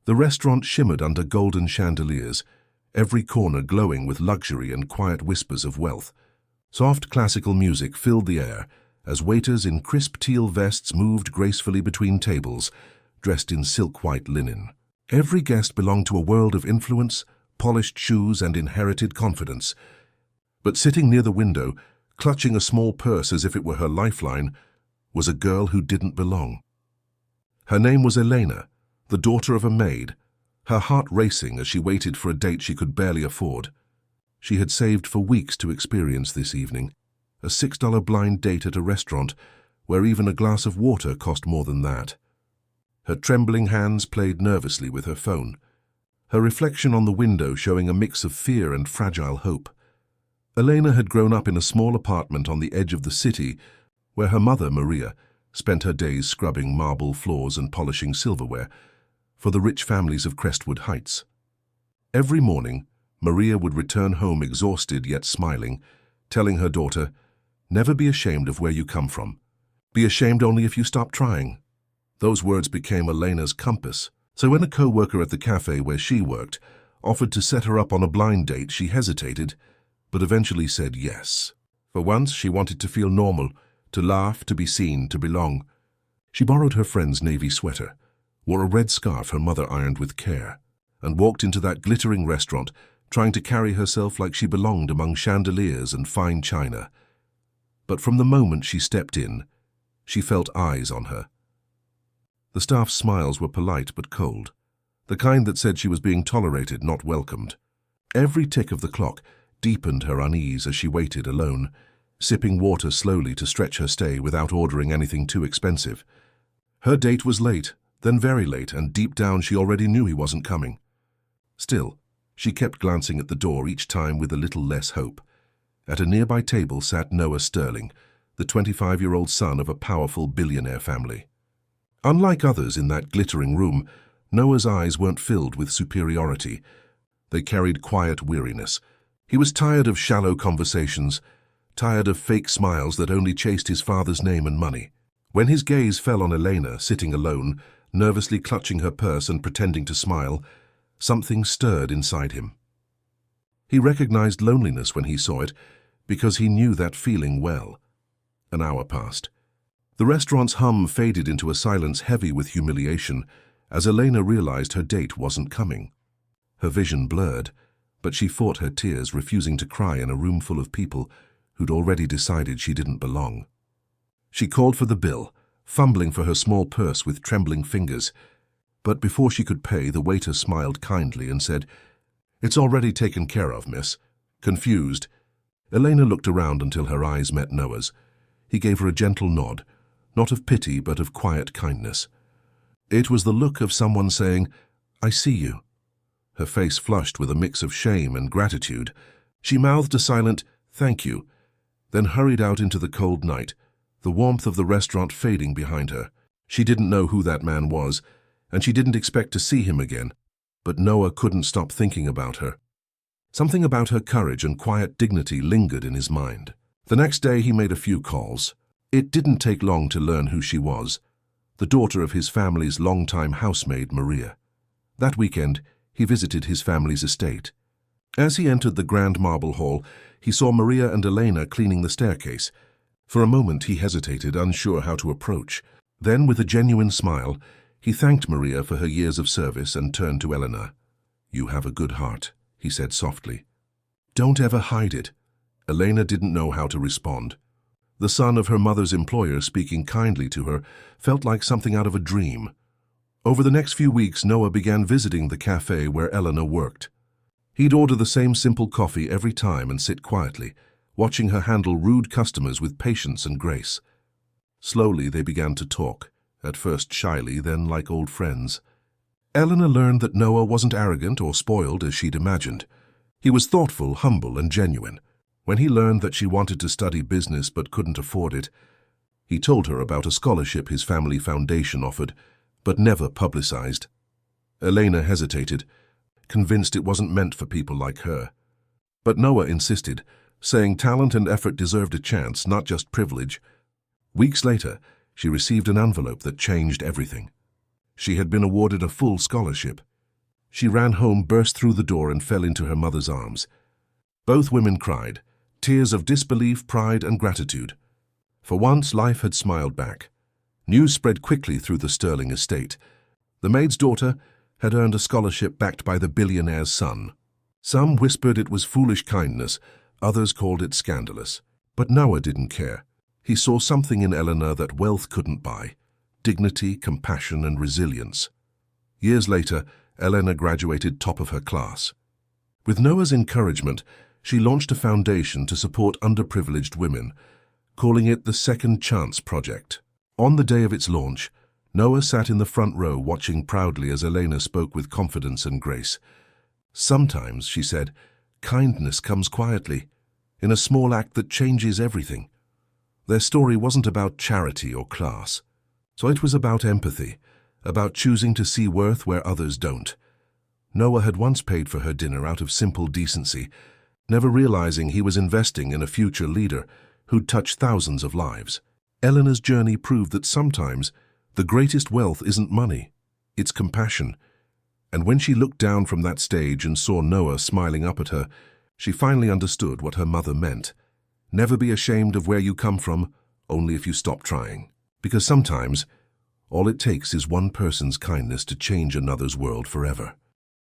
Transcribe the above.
The restaurant shimmered under golden chandeliers, every corner glowing with luxury and quiet whispers of wealth. Soft classical music filled the air as waiters in crisp teal vests moved gracefully between tables, dressed in silk-white linen. Every guest belonged to a world of influence, polished shoes, and inherited confidence. But sitting near the window, clutching a small purse as if it were her lifeline, was a girl who didn't belong. Her name was Elena, the daughter of a maid, her heart racing as she waited for a date she could barely afford. She had saved for weeks to experience this evening, a $6 blind date at a restaurant where even a glass of water cost more than that. Her trembling hands played nervously with her phone, her reflection on the window showing a mix of fear and fragile hope. Elena had grown up in a small apartment on the edge of the city where her mother, Maria, spent her days scrubbing marble floors and polishing silverware for the rich families of Crestwood Heights. Every morning, Maria would return home exhausted yet smiling, telling her daughter, "Never be ashamed of where you come from. Be ashamed only if you stop trying." Those words became Elena's compass. So when a co-worker at the cafe where she worked offered to set her up on a blind date, she hesitated, but eventually said yes. For once, she wanted to feel normal, to laugh, to be seen, to belong. She borrowed her friend's navy sweater, wore a red scarf her mother ironed with care, and walked into that glittering restaurant, trying to carry herself like she belonged among chandeliers and fine china. But from the moment she stepped in, she felt eyes on her. The staff's smiles were polite but cold, the kind that said she was being tolerated, not welcomed. Every tick of the clock deepened her unease as she waited alone, sipping water slowly to stretch her stay without ordering anything too expensive. Her date was late, then very late, and deep down she already knew he wasn't coming. Still, she kept glancing at the door each time with a little less hope. At a nearby table sat Noah Sterling, the 25-year-old son of a powerful billionaire family. Unlike others in that glittering room, Noah's eyes weren't filled with superiority. They carried quiet weariness. He was tired of shallow conversations, tired of fake smiles that only chased his father's name and money. When his gaze fell on Elena, sitting alone, nervously clutching her purse and pretending to smile, something stirred inside him. He recognized loneliness when he saw it, because he knew that feeling well. An hour passed. The restaurant's hum faded into a silence heavy with humiliation as Elena realized her date wasn't coming. Her vision blurred, but she fought her tears, refusing to cry in a room full of people who'd already decided she didn't belong. She called for the bill, fumbling for her small purse with trembling fingers. But before she could pay, the waiter smiled kindly and said, "It's already taken care of, miss." Confused, Elena looked around until her eyes met Noah's. He gave her a gentle nod, not of pity but of quiet kindness. It was the look of someone saying, "I see you." Her face flushed with a mix of shame and gratitude. She mouthed a silent, "Thank you," then hurried out into the cold night, the warmth of the restaurant fading behind her. She didn't know who that man was, and she didn't expect to see him again, but Noah couldn't stop thinking about her. Something about her courage and quiet dignity lingered in his mind. The next day he made a few calls. It didn't take long to learn who she was, the daughter of his family's longtime housemaid, Maria. That weekend, he visited his family's estate. As he entered the grand marble hall, he saw Maria and Elena cleaning the staircase. For a moment he hesitated, unsure how to approach. Then, with a genuine smile, he thanked Maria for her years of service and turned to Elena. "You have a good heart," he said softly. "Don't ever hide it." Elena didn't know how to respond. The son of her mother's employer speaking kindly to her felt like something out of a dream. Over the next few weeks, Noah began visiting the cafe where Elena worked. He'd order the same simple coffee every time and sit quietly, watching her handle rude customers with patience and grace. Slowly they began to talk, at first shyly, then like old friends. Elena learned that Noah wasn't arrogant or spoiled as she'd imagined. He was thoughtful, humble, and genuine. When he learned that she wanted to study business but couldn't afford it, he told her about a scholarship his family foundation offered, but never publicized. Elena hesitated, convinced it wasn't meant for people like her. But Noah insisted, saying talent and effort deserved a chance, not just privilege. Weeks later, she received an envelope that changed everything. She had been awarded a full scholarship. She ran home, burst through the door, and fell into her mother's arms. Both women cried, tears of disbelief, pride, and gratitude. For once, life had smiled back. News spread quickly through the Sterling estate. The maid's daughter had earned a scholarship backed by the billionaire's son. Some whispered it was foolish kindness, others called it scandalous. But Noah didn't care. He saw something in Eleanor that wealth couldn't buy: dignity, compassion, and resilience. Years later, Eleanor graduated top of her class. With Noah's encouragement, she launched a foundation to support underprivileged women, calling it the Second Chance Project. On the day of its launch, Noah sat in the front row watching proudly as Elena spoke with confidence and grace. "Sometimes," she said, "kindness comes quietly, in a small act that changes everything." Their story wasn't about charity or class. So it was about empathy, about choosing to see worth where others don't. Noah had once paid for her dinner out of simple decency, never realizing he was investing in a future leader who'd touch thousands of lives. Eleanor's journey proved that sometimes the greatest wealth isn't money, it's compassion. And when she looked down from that stage and saw Noah smiling up at her, she finally understood what her mother meant. Never be ashamed of where you come from, only if you stop trying. Because sometimes, all it takes is one person's kindness to change another's world forever.